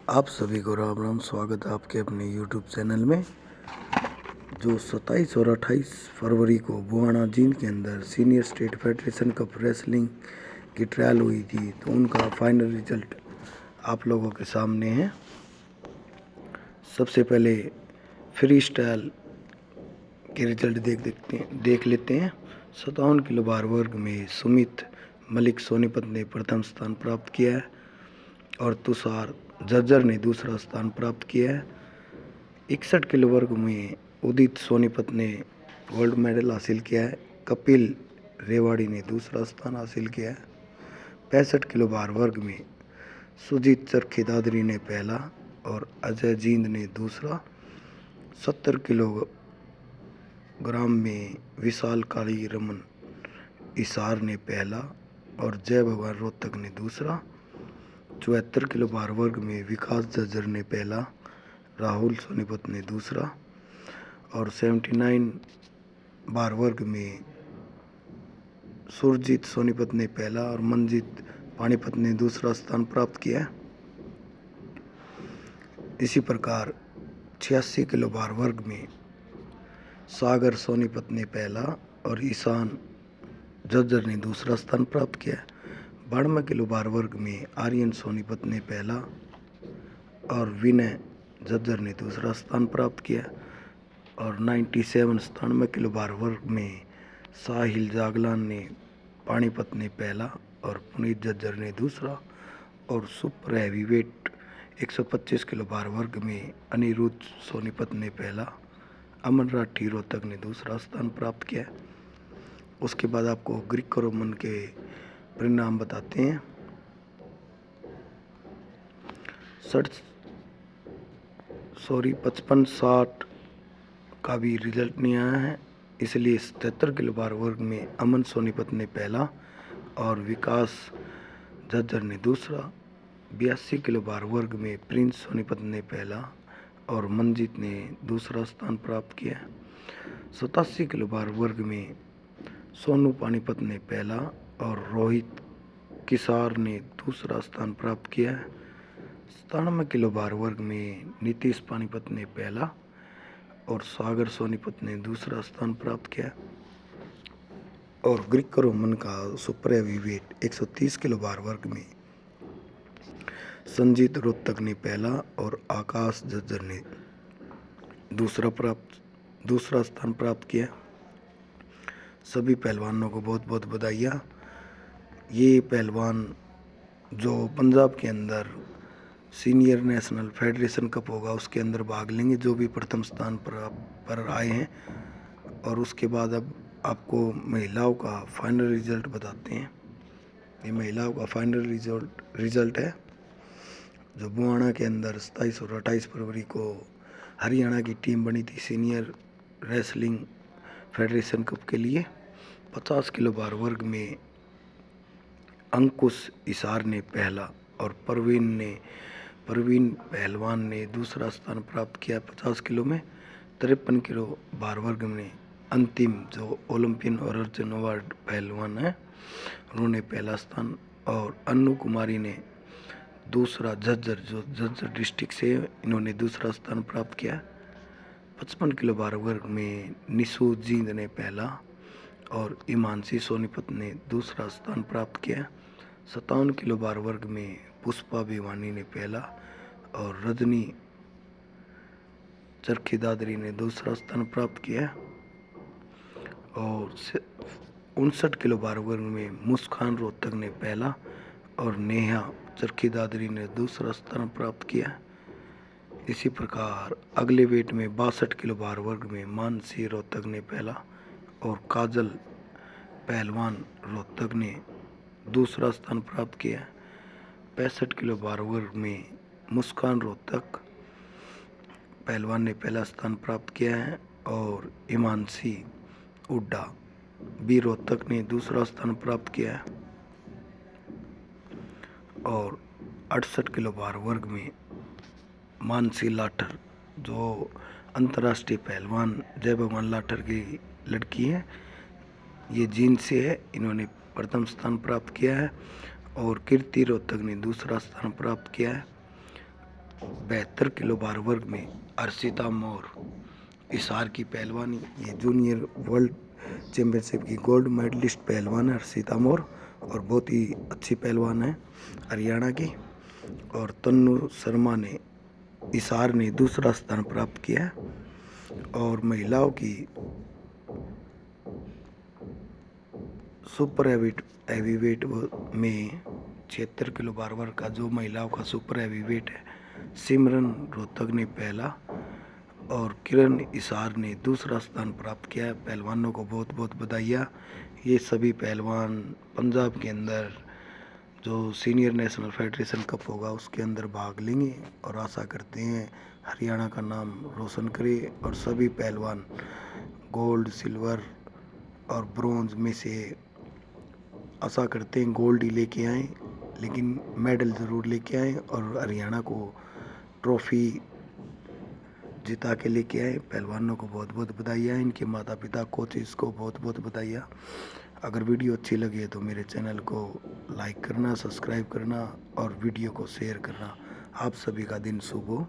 आप सभी को राम राम। स्वागत है आपके अपने यूट्यूब चैनल में। जो 27 और 28 फरवरी को बुआना जींद के अंदर senior state federation cup wrestling की ट्रायल हुई थी, तो उनका फाइनल रिजल्ट आप लोगों के सामने है। सबसे पहले फ्री स्टाइल के रिजल्ट देख लेते हैं। 57 किलो भार वर्ग में सुमित मलिक सोनीपत ने प्रथम स्थान प्राप्त किया है और तुषार झज्जर ने दूसरा स्थान प्राप्त किया है। 61 किलो वर्ग में उदित सोनीपत ने गोल्ड मेडल हासिल किया है। कपिल रेवाड़ी ने दूसरा स्थान हासिल किया है। 65 किलो भार वर्ग में सुजीत चरखी दादरी ने पहला और अजय जींद ने दूसरा। 70 किलोग्राम में विशाल काली रमन इसार ने पहला और जय भगवान रोहतक ने दूसरा। 74 किलो भार वर्ग में विकास झज्जर ने पहला, राहुल सोनीपत ने दूसरा और 79 भार वर्ग में सुरजीत सोनीपत ने पहला और मंजीत पानीपत ने दूसरा स्थान प्राप्त किया। इसी प्रकार 86 किलो भार वर्ग में सागर सोनीपत ने पहला और ईशान झज्जर ने दूसरा स्थान प्राप्त किया। 92 किलो भार वर्ग में आर्यन सोनीपत ने पहला और विनय झज्जर ने दूसरा स्थान प्राप्त किया और 97 किलो भार वर्ग में साहिल जागलान ने पानीपत ने पहला और पुनीत झज्जर ने दूसरा और सुपर हैवीवेट 125 किलो भार वर्ग में अनिरुद्ध सोनीपत ने पहला, अमन राठी रोहतक ने दूसरा स्थान प्राप्त किया। उसके बाद आपको ग्रीको रोमन के परिणाम बताते हैं। 55-60 का भी रिजल्ट नहीं आया है, इसलिए 77 किलो भार वर्ग में अमन सोनीपत ने पहला और विकास झज्जर ने दूसरा। 82 किलो भार वर्ग में प्रिंस सोनीपत ने पहला और मंजीत ने दूसरा स्थान प्राप्त किया। 87 किलो भार वर्ग में सोनू पानीपत ने पहला और रोहित किसार ने दूसरा स्थान प्राप्त किया। 97 किलो भार वर्ग में नीतीश पानीपत ने पहला और सागर सोनीपत ने दूसरा स्थान प्राप्त किया। और ग्रीको रोमन का सुपर हैवीवेट 130 किलो भार वर्ग में संजीत रोहतक ने पहला और आकाश झज्जर ने दूसरा स्थान प्राप्त किया। सभी पहलवानों को बहुत बहुत बधाइयाँ। ये पहलवान जो पंजाब के अंदर सीनियर नेशनल फेडरेशन कप होगा उसके अंदर भाग लेंगे, जो भी प्रथम स्थान पर आए हैं। और उसके बाद अब आपको महिलाओं का फाइनल रिजल्ट बताते हैं। ये महिलाओं का फाइनल रिजल्ट है जो बुआना के अंदर 27 और 28 फरवरी को हरियाणा की टीम बनी थी सीनियर रेसलिंग फेडरेशन कप के लिए। 50 किलो भार वर्ग में अंकुश इसार ने पहला और परवीन पहलवान ने दूसरा स्थान प्राप्त किया 50 किलो में। 53 किलो भार वर्ग में अंतिम जो ओलंपियन और अर्जुन अवार्ड पहलवान है उन्होंने पहला स्थान और अन्नू कुमारी ने दूसरा, झज्जर डिस्ट्रिक्ट से इन्होंने दूसरा स्थान प्राप्त किया। 55 किलो भार वर्ग में निशु जींद ने पहला और इमानसी सोनीपत ने दूसरा स्थान प्राप्त किया। 57 किलो भार वर्ग में पुष्पा भिवानी ने पहला और रजनी चरखी दादरी ने दूसरा स्थान प्राप्त किया। और 59 किलो भार वर्ग में मुस्कान रोहतक ने पहला और नेहा चरखी दादरी ने दूसरा स्थान प्राप्त किया। इसी प्रकार अगले वेट में 62 किलो भार वर्ग में मानसी रोहतक ने पहला और काजल पहलवान रोहतक ने दूसरा स्थान प्राप्त किया। 65 किलो भार वर्ग में मुस्कान रोहतक पहलवान ने पहला स्थान प्राप्त किया है और हिमांशी हुड्डा बी रोहतक ने दूसरा स्थान प्राप्त किया है। और 68 किलो भार वर्ग में मानसी लाठर जो अंतर्राष्ट्रीय पहलवान जय भगवान लाठर की लड़की है, ये जींद से है, इन्होंने प्रथम स्थान प्राप्त किया है और कीर्ति रोहतक ने दूसरा स्थान प्राप्त किया है। 72 किलो भार वर्ग में अर्शिता मौर्य हिसार की पहलवानी। ये जूनियर वर्ल्ड चैम्पियनशिप की गोल्ड मेडलिस्ट पहलवान है अर्शिता मौर्य, और बहुत ही अच्छी पहलवान है हरियाणा की। और तन्नू शर्मा ने हिसार ने दूसरा स्थान प्राप्त किया है। और महिलाओं की सुपर हैवीवेट में 76 किलो भार वर्ग का जो महिलाओं का सुपर हैवीवेट है, सिमरन रोहतक ने पहला और किरण हिसार ने दूसरा स्थान प्राप्त किया है। पहलवानों को बहुत बहुत बधाइयाँ। ये सभी पहलवान पंजाब के अंदर जो सीनियर नेशनल फेडरेशन कप होगा उसके अंदर भाग लेंगे, और आशा करते हैं हरियाणा का नाम रोशन करे। और सभी पहलवान गोल्ड, सिल्वर और ब्रोंज में से आशा करते हैं गोल्ड ही लेके आएँ, लेकिन मेडल ज़रूर लेके आएँ और हरियाणा को ट्रॉफी जिता के लेके आए। पहलवानों को बहुत बहुत बधाइयाँ, इनके माता पिता कोचेस को बहुत बहुत बधाइयाँ। अगर वीडियो अच्छी लगे तो मेरे चैनल को लाइक करना, सब्सक्राइब करना और वीडियो को शेयर करना। आप सभी का दिन शुभ हो।